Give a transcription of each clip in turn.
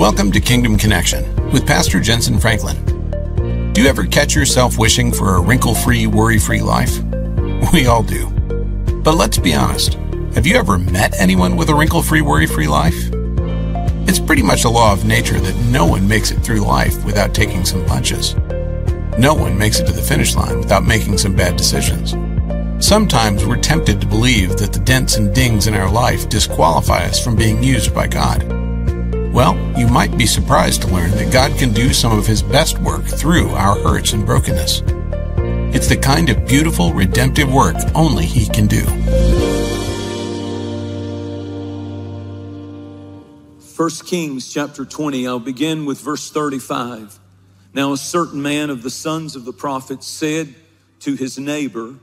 Welcome to Kingdom Connection with Pastor Jentezen Franklin. Do you ever catch yourself wishing for a wrinkle-free, worry-free life? We all do. But let's be honest, have you ever met anyone with a wrinkle-free, worry-free life? It's pretty much a law of nature that no one makes it through life without taking some punches. No one makes it to the finish line without making some bad decisions. Sometimes we're tempted to believe that the dents and dings in our life disqualify us from being used by God. Well, you might be surprised to learn that God can do some of His best work through our hurts and brokenness. It's the kind of beautiful, redemptive work only He can do. 1 Kings chapter 20, I'll begin with verse 35. Now a certain man of the sons of the prophets said to his neighbor,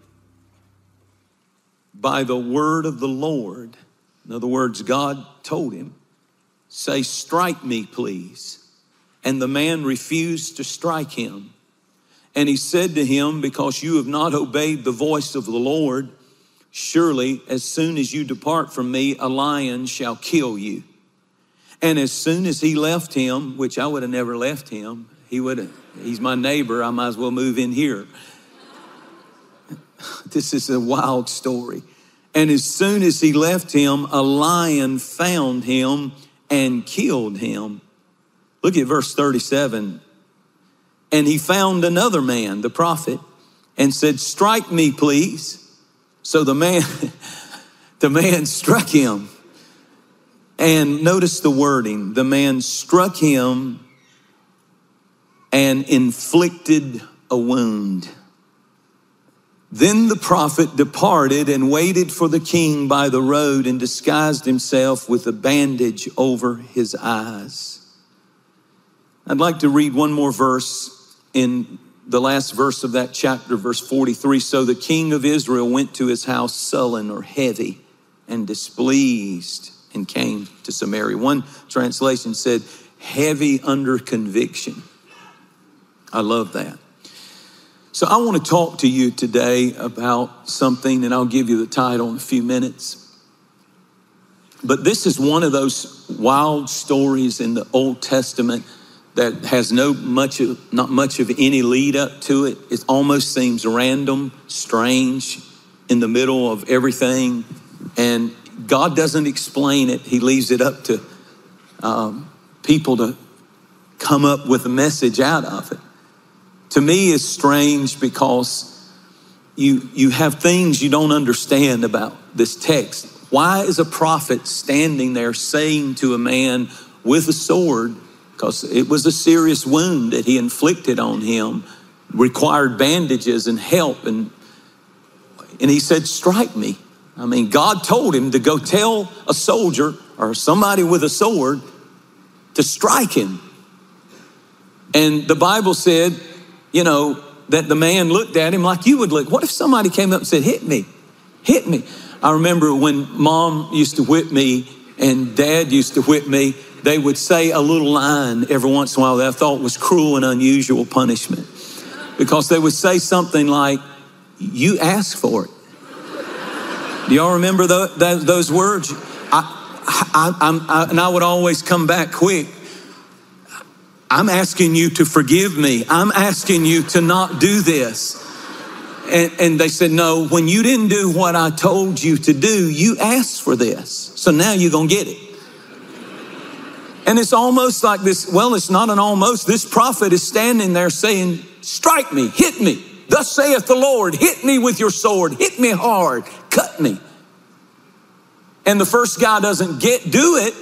by the word of the Lord, in other words, God told him, say, strike me, please. And the man refused to strike him. And he said to him, because you have not obeyed the voice of the Lord, surely as soon as you depart from me, a lion shall kill you. And as soon as he left him, which I would have never left him, he's my neighbor, I might as well move in here. This is a wild story. And as soon as he left him, a lion found him and killed him. Look at verse 37. And he found another man, the prophet, and said, strike me, please. So the man struck him. And notice the wording. The man struck him and inflicted a wound. Then the prophet departed and waited for the king by the road and disguised himself with a bandage over his eyes. I'd like to read one more verse in the last verse of that chapter, verse 43. So the king of Israel went to his house sullen or heavy and displeased and came to Samaria. One translation said, heavy under conviction. I love that. So I want to talk to you today about something, and I'll give you the title in a few minutes. But this is one of those wild stories in the Old Testament that has not much of any lead up to it. It almost seems random, strange, in the middle of everything. And God doesn't explain it. He leaves it up to people to come up with a message out of it. To me, it's strange because you have things you don't understand about this text. Why is a prophet standing there saying to a man with a sword, because it was a serious wound that he inflicted on him, required bandages and help, and he said, strike me. I mean, God told him to go tell a soldier or somebody with a sword to strike him. And the Bible said, you know, that the man looked at him like you would look. What if somebody came up and said, hit me, hit me? I remember when Mom used to whip me and Dad used to whip me, they would say a little line every once in a while that I thought was cruel and unusual punishment. Because they would say something like, you asked for it. Do y'all remember those words? And I would always come back quick. I'm asking you to forgive me. I'm asking you to not do this. And they said, no, when you didn't do what I told you to do, you asked for this. So now you're going to get it. And it's almost like this. Well, it's not an almost. This prophet is standing there saying, strike me, hit me. Thus saith the Lord, hit me with your sword, hit me hard, cut me. And the first guy doesn't do it.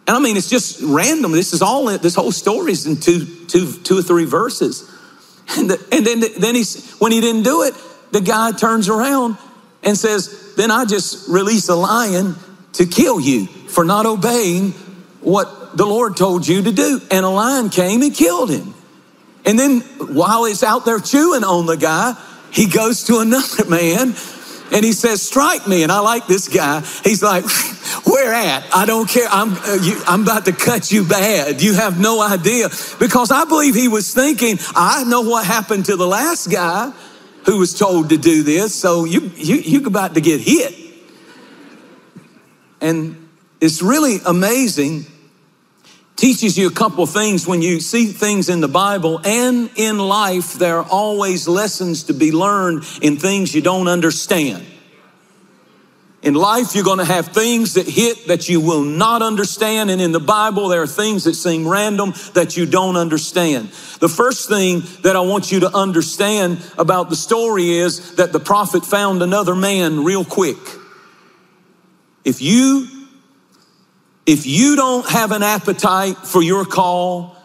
And I mean, it's just random. This whole story is in two or three verses. And then when he didn't do it, the guy turns around and says, then I just release a lion to kill you for not obeying what the Lord told you to do. And a lion came and killed him. And then while he's out there chewing on the guy, he goes to another man and he says, strike me. And I like this guy. He's like, where at? I don't care. I'm about to cut you bad. You have no idea. Because I believe he was thinking, I know what happened to the last guy who was told to do this. So you're about to get hit. And it's really amazing Teaches you a couple of things. When you see things in the Bible and in life, there are always lessons to be learned in things you don't understand. In life, you're going to have things that hit that you will not understand. And in the Bible, there are things that seem random that you don't understand. The first thing that I want you to understand about the story is that the prophet found another man real quick. If you don't have an appetite for your call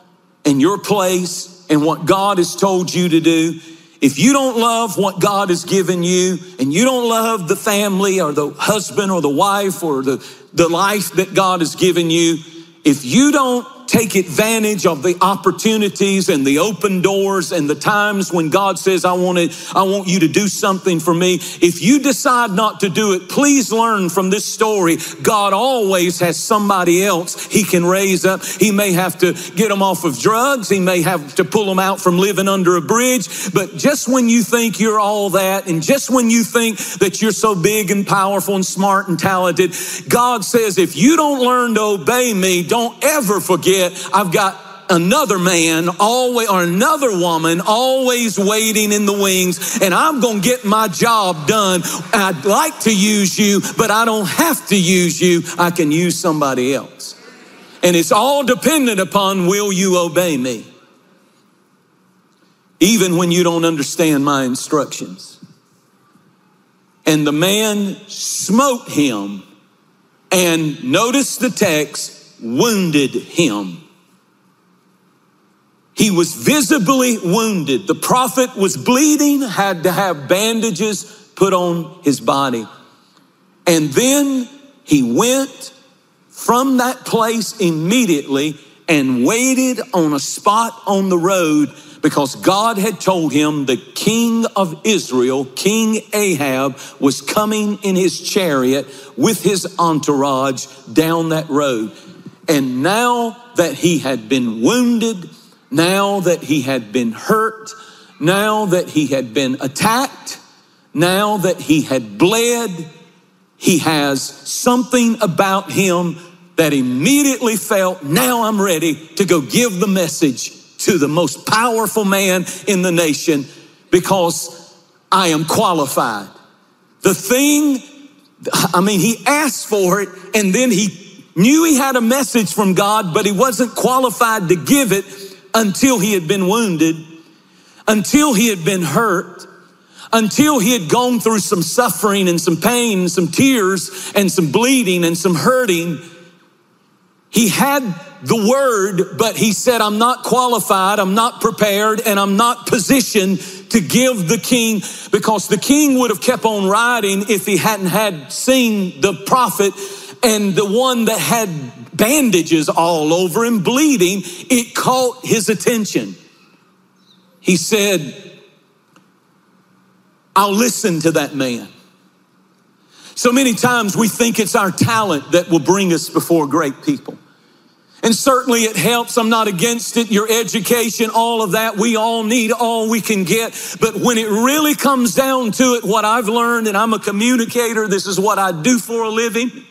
and your place and what God has told you to do, if you don't love what God has given you, and you don't love the family or the husband or the wife or the life that God has given you, if you don't take advantage of the opportunities and the open doors and the times when God says, I want you to do something for me. If you decide not to do it, please learn from this story. God always has somebody else he can raise up. He may have to get them off of drugs. He may have to pull them out from living under a bridge. But just when you think you're all that, and just when you think that you're so big and powerful and smart and talented, God says, if you don't learn to obey me, don't ever forget I've got another man always, or another woman always waiting in the wings, and I'm going to get my job done. I'd like to use you, but I don't have to use you. I can use somebody else. And it's all dependent upon, will you obey me? Even when you don't understand my instructions. And the man smote him, and notice the text, wounded him. He was visibly wounded. The prophet was bleeding, had to have bandages put on his body. And then he went from that place immediately and waited on a spot on the road, because God had told him the king of Israel, King Ahab, was coming in his chariot with his entourage down that road. And now that he had been wounded, now that he had been hurt, now that he had been attacked, now that he had bled, he has something about him that immediately felt, now I'm ready to go give the message to the most powerful man in the nation, because I am qualified. The thing, he asked for it, and then he knew he had a message from God, but he wasn't qualified to give it until he had been wounded, until he had been hurt, until he had gone through some suffering and some pain and some tears and some bleeding and some hurting. He had the word, but he said, I'm not qualified, I'm not prepared, and I'm not positioned to give the king, because the king would have kept on riding if he hadn't had seen the prophet, and the one that had bandages all over him, bleeding. It caught his attention. He said, I'll listen to that man. So many times we think it's our talent that will bring us before great people. And certainly it helps. I'm not against it. Your education, all of that. We all need all we can get. But when it really comes down to it, what I've learned, and I'm a communicator, this is what I do for a living.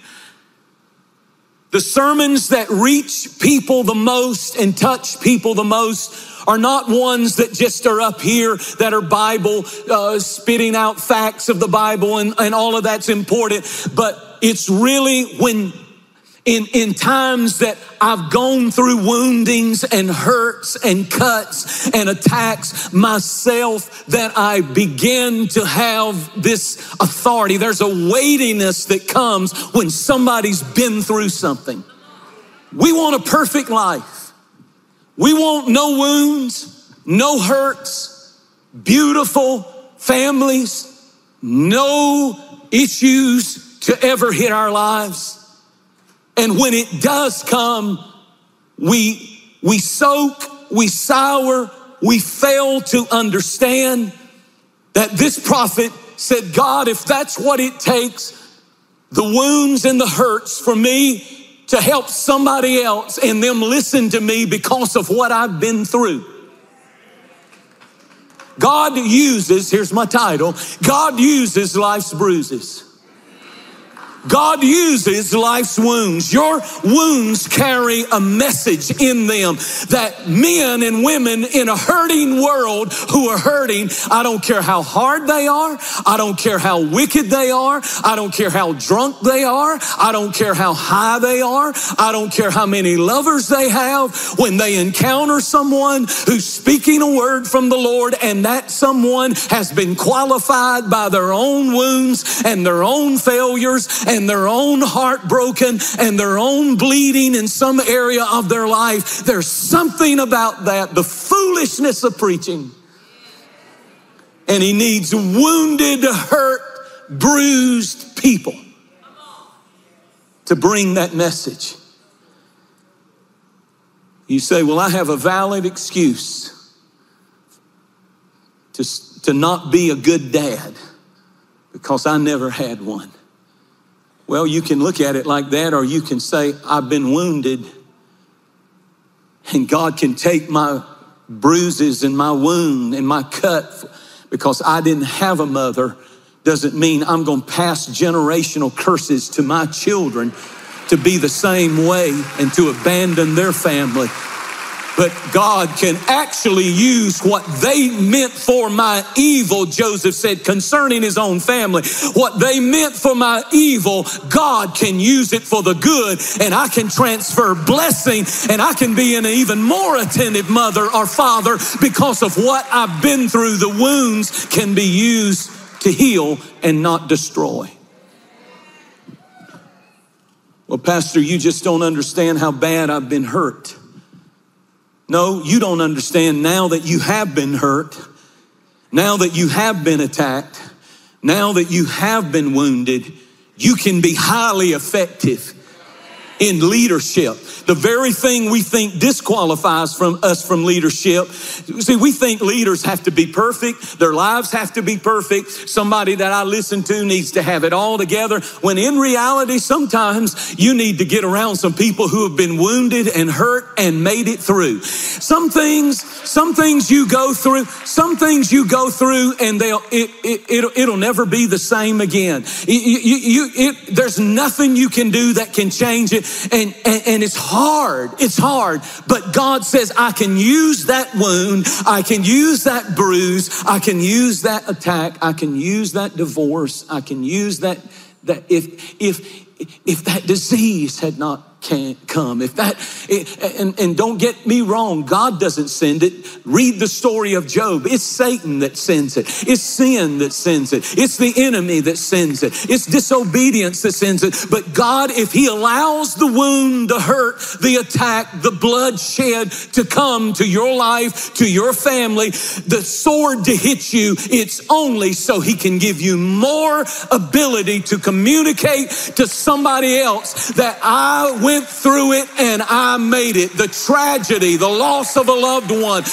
The sermons that reach people the most and touch people the most are not ones that just are up here that are Bible, spitting out facts of the Bible, and all of that's important. But it's really when in times that I've gone through woundings and hurts and cuts and attacks myself that I begin to have this authority. There's a weightiness that comes when somebody's been through something. We want a perfect life. We want no wounds, no hurts, beautiful families, no issues to ever hit our lives. And when it does come, we soak, we sour, we fail to understand that this prophet said, God, if that's what it takes, the wounds and the hurts for me to help somebody else and them listen to me because of what I've been through. God uses, here's my title, God uses life's bruises. God uses life's wounds. Your wounds carry a message in them that men and women in a hurting world who are hurting, I don't care how hard they are, I don't care how wicked they are, I don't care how drunk they are, I don't care how high they are, I don't care how many lovers they have, when they encounter someone who's speaking a word from the Lord and that someone has been qualified by their own wounds and their own failures and their own heart broken and their own bleeding in some area of their life. There's something about that, the foolishness of preaching. And he needs wounded, hurt, bruised people to bring that message. You say, well, I have a valid excuse to not be a good dad because I never had one. Well, you can look at it like that, or you can say, I've been wounded, and God can take my bruises and my wound and my cut because I didn't have a mother. Doesn't mean I'm going to pass generational curses to my children to be the same way and to abandon their family. But God can actually use what they meant for my evil, Joseph said concerning his own family. What they meant for my evil, God can use it for the good, and I can transfer blessing, and I can be an even more attentive mother or father because of what I've been through. The wounds can be used to heal and not destroy. Well, Pastor, you just don't understand how bad I've been hurt. No, you don't understand now that you have been hurt, now that you have been attacked, now that you have been wounded, you can be highly effective in leadership. The very thing we think disqualifies us from leadership. See, we think leaders have to be perfect. Their lives have to be perfect. Somebody that I listen to needs to have it all together. When in reality, sometimes you need to get around some people who have been wounded and hurt and made it through. Some things you go through, and it'll never be the same again. There's nothing you can do that can change it. And it's hard, but God says, I can use that wound, I can use that bruise, I can use that attack, I can use that divorce, I can use that if that disease had not come, and don't get me wrong, God doesn't send it. Read the story of Job. It's Satan that sends it. It's sin that sends it. It's the enemy that sends it. It's disobedience that sends it. But God, if he allows the wound, the hurt, the attack, the bloodshed to come to your life, to your family, the sword to hit you, it's only so he can give you more ability to communicate to somebody else that I went through it and I made it. The tragedy, the loss of a loved one,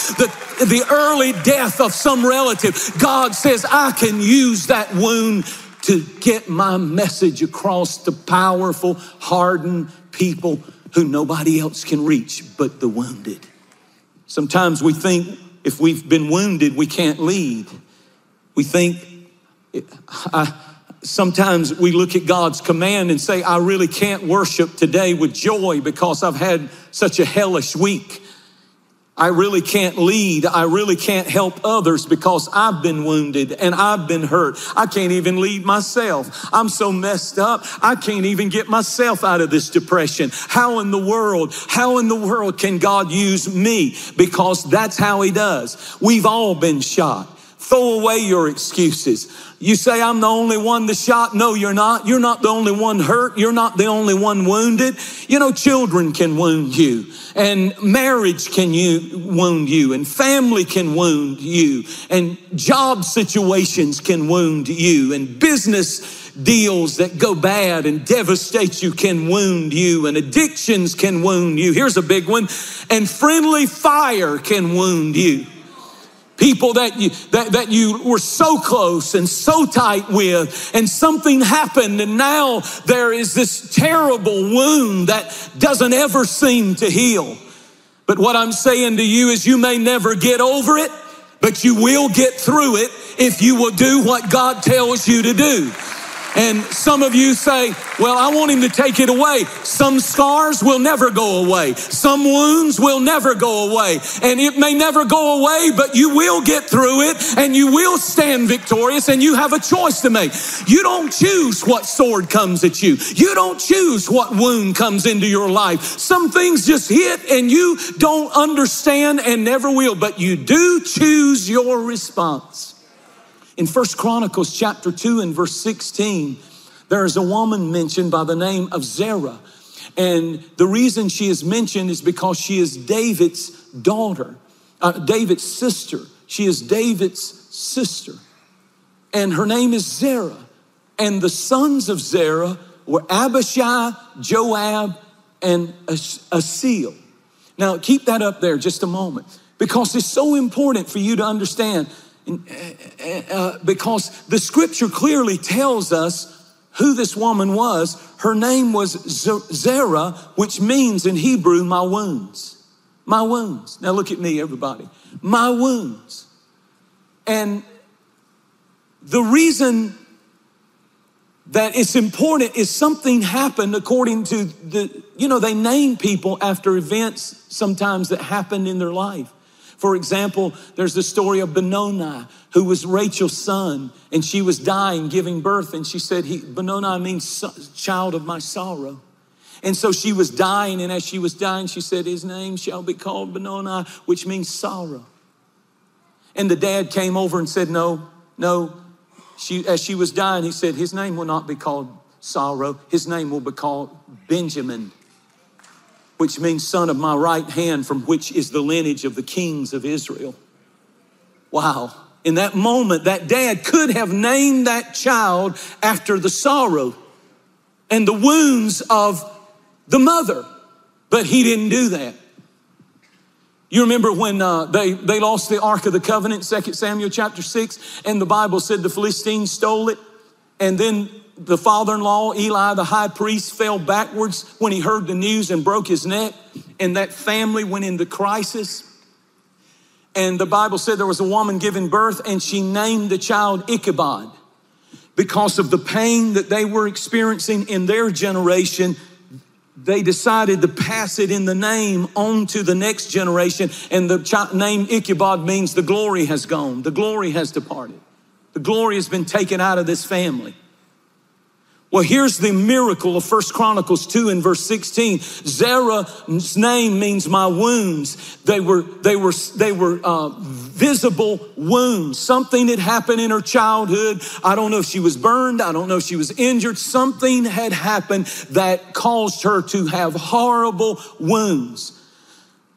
the early death of some relative. God says, I can use that wound to get my message across to powerful, hardened people who nobody else can reach but the wounded. Sometimes we think if we've been wounded, we can't lead. We think, sometimes we look at God's command and say, I really can't worship today with joy because I've had such a hellish week. I really can't lead. I really can't help others because I've been wounded and I've been hurt. I can't even lead myself. I'm so messed up. I can't even get myself out of this depression. How in the world can God use me? Because that's how he does. We've all been shot. Throw away your excuses. You say, I'm the only one that's shot. No, you're not. You're not the only one hurt. You're not the only one wounded. You know, children can wound you, and marriage can wound you, and family can wound you, and job situations can wound you, and business deals that go bad and devastate you can wound you, and addictions can wound you. Here's a big one. And friendly fire can wound you. People that you were so close and so tight with, and something happened, and now there is this terrible wound that doesn't ever seem to heal. But what I'm saying to you is, you may never get over it, but you will get through it if you will do what God tells you to do. And some of you say, well, I want him to take it away. Some scars will never go away. Some wounds will never go away. And it may never go away, but you will get through it and you will stand victorious, and you have a choice to make. You don't choose what sword comes at you. You don't choose what wound comes into your life. Some things just hit and you don't understand and never will, but you do choose your response. In 1 Chronicles chapter 2 and verse 16, there is a woman mentioned by the name of Zerah. And the reason she is mentioned is because she is David's daughter, David's sister. She is David's sister. And her name is Zerah. And the sons of Zerah were Abishai, Joab, and Asahel. Now keep that up there just a moment, because it's so important for you to understand. Because the scripture clearly tells us who this woman was. Her name was Zerah, which means in Hebrew, my wounds. My wounds. Now look at me, everybody. My wounds. And the reason that it's important is something happened according to they name people after events sometimes that happened in their life. For example, there's the story of Benoni, who was Rachel's son, and she was dying, giving birth, and she said, Benoni means child of my sorrow. And so she was dying, and as she was dying, she said, his name shall be called Benoni, which means sorrow. And the dad came over and said, no. As she was dying, he said, his name will not be called sorrow. His name will be called Benjamin, which means son of my right hand, from which is the lineage of the kings of Israel. Wow. In that moment, that dad could have named that child after the sorrow and the wounds of the mother, but he didn't do that. You remember when they lost the Ark of the Covenant, 2 Samuel chapter 6, and the Bible said the Philistines stole it, and then the father-in-law, Eli, the high priest, fell backwards when he heard the news and broke his neck. And that family went into crisis. And the Bible said there was a woman giving birth, and she named the child Ichabod because of the pain that they were experiencing in their generation. They decided to pass it in the name on to the next generation. And the name Ichabod means the glory has gone. The glory has departed. The glory has been taken out of this family. Well, here's the miracle of 1 Chronicles 2 and verse 16. Zerah's name means my wounds. They were visible wounds. Something had happened in her childhood. I don't know if she was burned. I don't know if she was injured. Something had happened that caused her to have horrible wounds.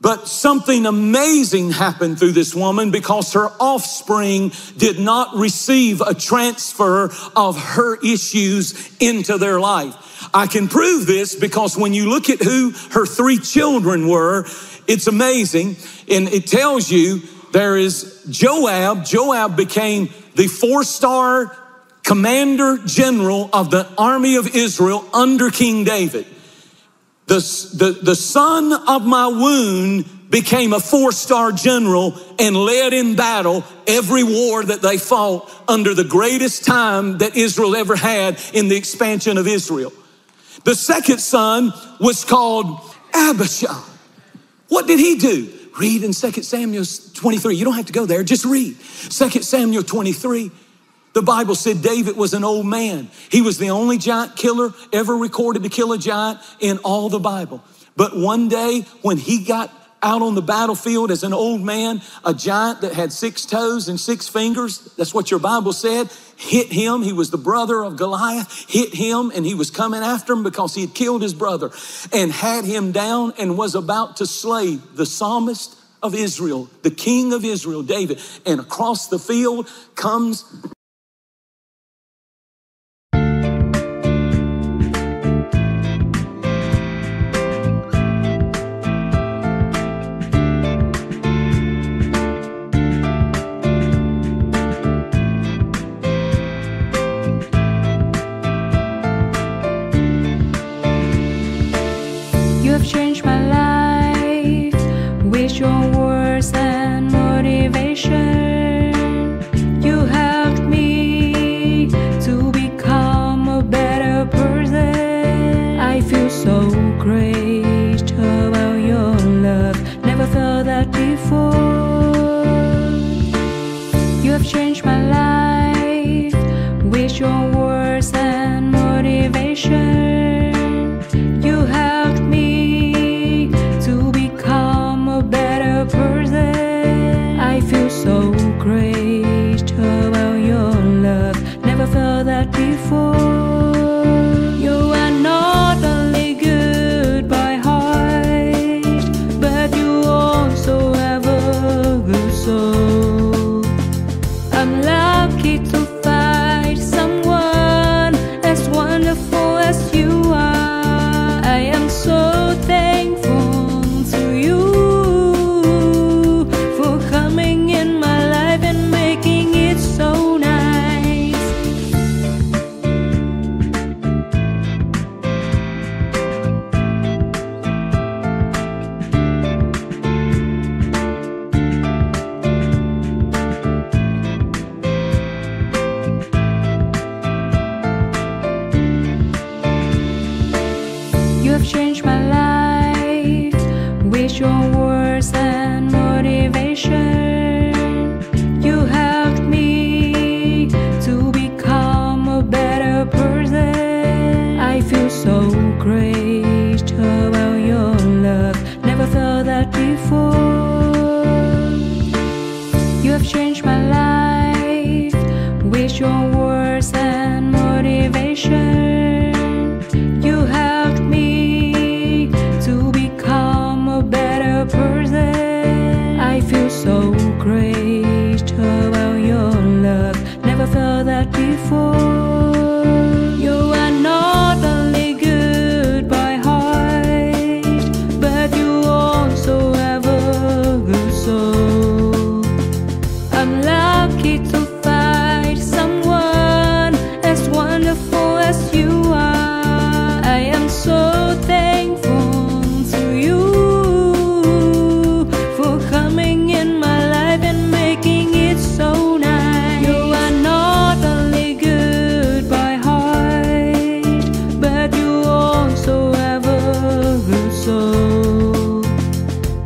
But something amazing happened through this woman, because her offspring did not receive a transfer of her issues into their life. I can prove this because when you look at who her three children were, it's amazing. And it tells you there is Joab. Joab became the 4-star commander general of the army of Israel under King David. The son of my wound became a 4-star general and led in battle every war that they fought under the greatest time that Israel ever had in the expansion of Israel. The second son was called Abishai. What did he do? Read in 2 Samuel 23. You don't have to go there, just read. 2 Samuel 23. The Bible said David was an old man. He was the only giant killer ever recorded to kill a giant in all the Bible. But one day when he got out on the battlefield as an old man, a giant that had 6 toes and 6 fingers, that's what your Bible said, hit him. He was the brother of Goliath, hit him, and he was coming after him because he had killed his brother, and had him down and was about to slay the psalmist of Israel, the king of Israel, David. And across the field comes changed my life with your words and motivation. You helped me to become a changed my life with your words and motivation. You helped me to become a better person. I feel so great about your love. Never felt that before. You have changed my life with your words and motivation. You helped me to become a better person. I feel so great about your love. Never felt that before. You are not only good by heart, but you also have a good soul. I'm lucky to find someone as wonderful as you are. I am so thankful to you for coming in my life and making it so nice. You are not only good by heart, but you also have a good soul.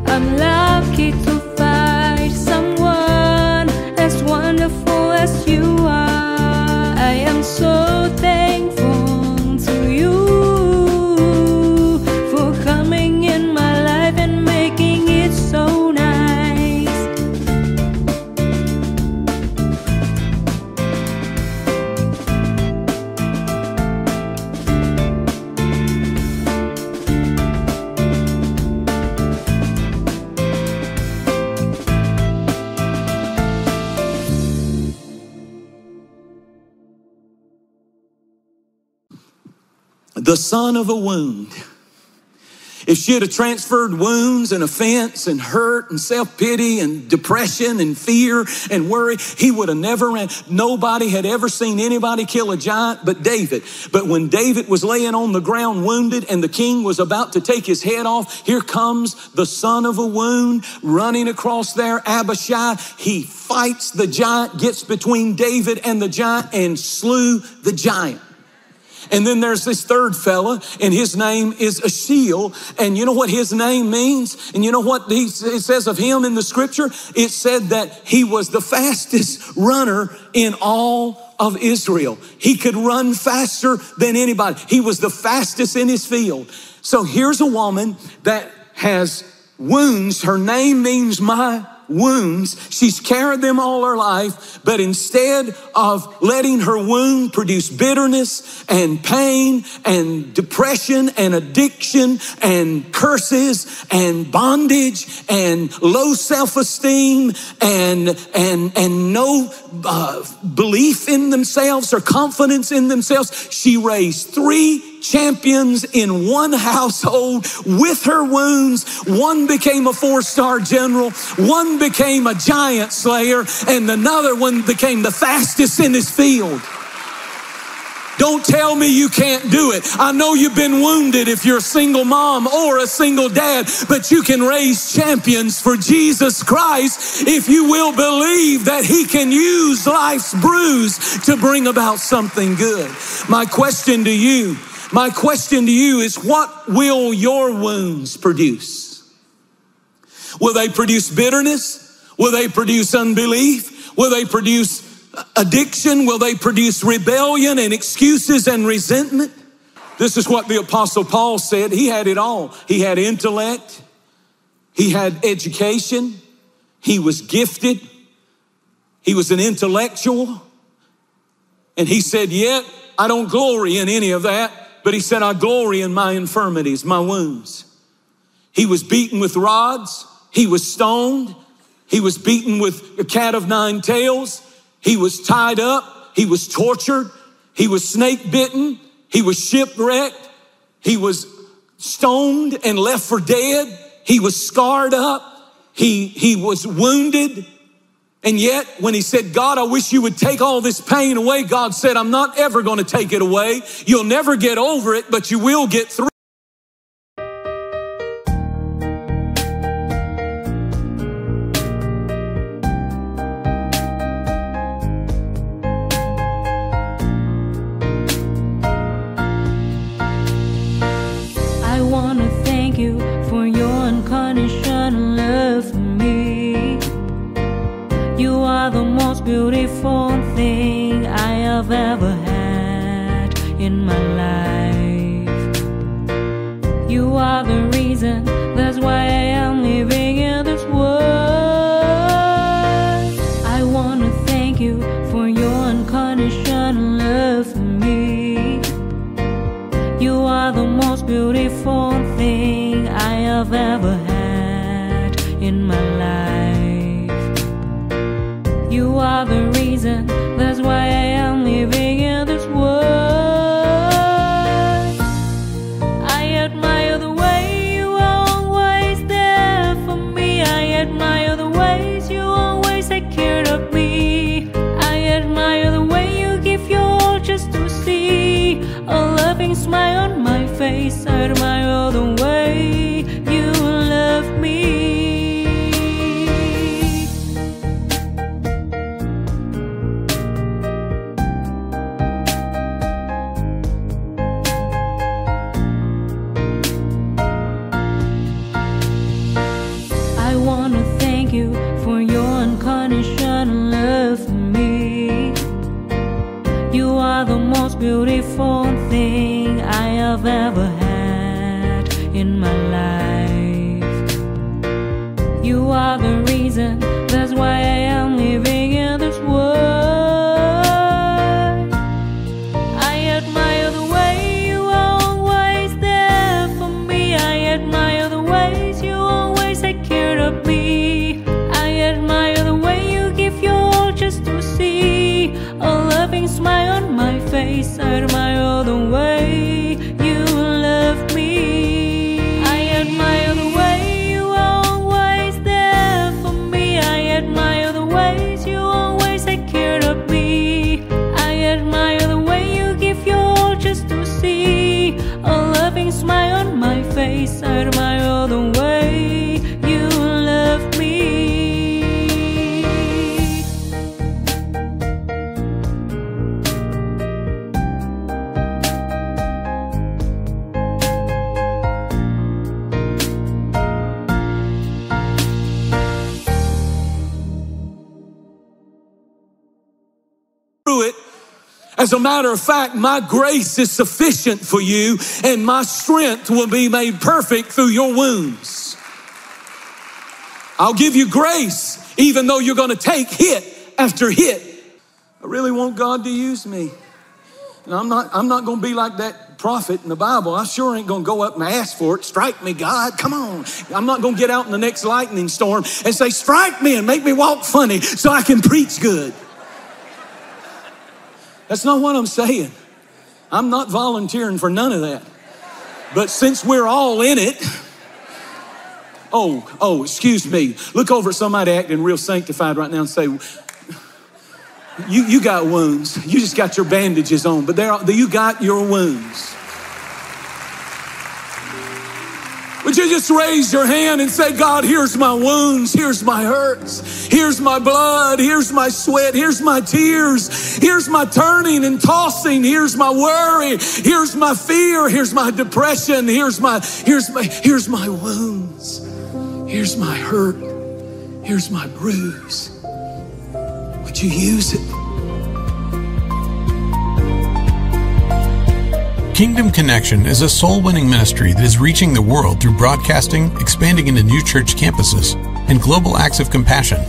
I'm lucky to find someone as wonderful as you are. I am so thankful to you for coming in my life and making it so nice. The son of a wound. If she had transferred wounds and offense and hurt and self-pity and depression and fear and worry, he would have never ran. Nobody had ever seen anybody kill a giant but David. But when David was laying on the ground wounded and the king was about to take his head off, here comes the son of a wound running across there, Abishai. He fights the giant, gets between David and the giant and slew the giant. And then there's this third fella, and his name is Ashiel. And you know what his name means? And you know what it says of him in the scripture? It said that he was the fastest runner in all of Israel. He could run faster than anybody. He was the fastest in his field. So here's a woman that has wounds. Her name means my wounds. She's carried them all her life, but instead of letting her wound produce bitterness and pain and depression and addiction and curses and bondage and low self-esteem and no belief in themselves or confidence in themselves, she raised 3 champions in one household with her wounds. One became a 4-star general, one became a giant slayer, and another one became the fastest in his field. Don't tell me you can't do it. I know you've been wounded if you're a single mom or a single dad, but you can raise champions for Jesus Christ if you will believe that he can use life's bruise to bring about something good. My question to you is, what will your wounds produce? Will they produce bitterness? Will they produce unbelief? Will they produce addiction? Will they produce rebellion and excuses and resentment? This is what the Apostle Paul said. He had it all. He had intellect. He had education. He was gifted. He was an intellectual. And he said, yet I don't glory in any of that. But he said, I glory in my infirmities, my wounds. He was beaten with rods. He was stoned. He was beaten with a cat of 9 tails. He was tied up. He was tortured. He was snake bitten. He was shipwrecked. He was stoned and left for dead. He was scarred up. He was wounded. And yet, when he said, God, I wish you would take all this pain away, God said, I'm not ever going to take it away. You'll never get over it, but you will get through. I want wanna thank you for your unconditional love for me. You are the most beautiful thing I have ever had in my life. You are the reason, that's why I am living in this world. I wanna thank you for your unconditional love for me. You are the most beautiful thing I have ever had in my life. You are the reason, that's why I am living in this world. I admire the way you are always there for me. I admire the ways you always take care of me. I admire the way you give your all just to see a loving smile on my face. I admire the way you love me. I wanna thank you for your unconditional love for me. You are the most beautiful thing I have ever had in my life. You are the reason, that's why I am living in this world. I admire the way you are always there for me. I admire the ways you always take care of me. I admire the way you give your all just to see a loving smile on my face. I admire the way you love me. I admire the way you are always there for me. I admire the ways you always take care of me. I admire the way you give your all just to see a loving smile on my face. I admire the way you love me. Through it. As a matter of fact, my grace is sufficient for you, and my strength will be made perfect through your wounds. I'll give you grace, even though you're going to take hit after hit. I really want God to use me. And I'm not going to be like that prophet in the Bible. I sure ain't going to go up and ask for it. Strike me, God. Come on. I'm not going to get out in the next lightning storm and say, strike me and make me walk funny so I can preach good. That's not what I'm saying. I'm not volunteering for none of that. But since we're all in it, excuse me. Look over at somebody acting real sanctified right now and say, you got wounds. You just got your bandages on, but you got your wounds. Would you just raise your hand and say, God, here's my wounds, here's my hurts, here's my blood, here's my sweat, here's my tears, here's my turning and tossing, here's my worry, here's my fear, here's my depression, here's my wounds, here's my hurt, here's my bruise. Would you use it? Kingdom Connection is a soul-winning ministry that is reaching the world through broadcasting, expanding into new church campuses, and global acts of compassion.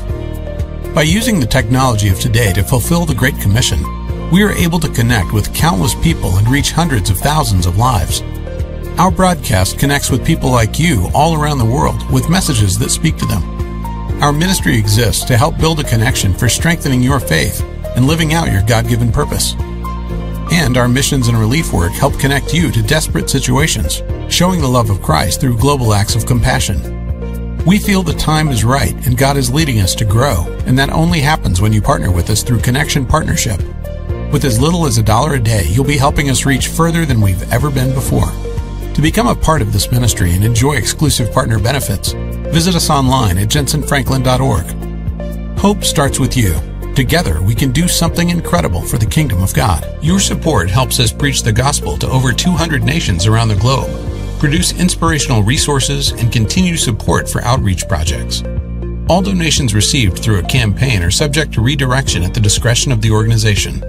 By using the technology of today to fulfill the Great Commission, we are able to connect with countless people and reach hundreds of thousands of lives. Our broadcast connects with people like you all around the world with messages that speak to them. Our ministry exists to help build a connection for strengthening your faith and living out your God-given purpose. And our missions and relief work help connect you to desperate situations, showing the love of Christ through global acts of compassion. We feel the time is right and God is leading us to grow, and that only happens when you partner with us through Connection Partnership. With as little as $1 a day, you'll be helping us reach further than we've ever been before. To become a part of this ministry and enjoy exclusive partner benefits, visit us online at jentezenfranklin.org. Hope starts with you. Together, we can do something incredible for the kingdom of God. Your support helps us preach the gospel to over 200 nations around the globe. produce inspirational resources, and continue support for outreach projects. All donations received through a campaign are subject to redirection at the discretion of the organization.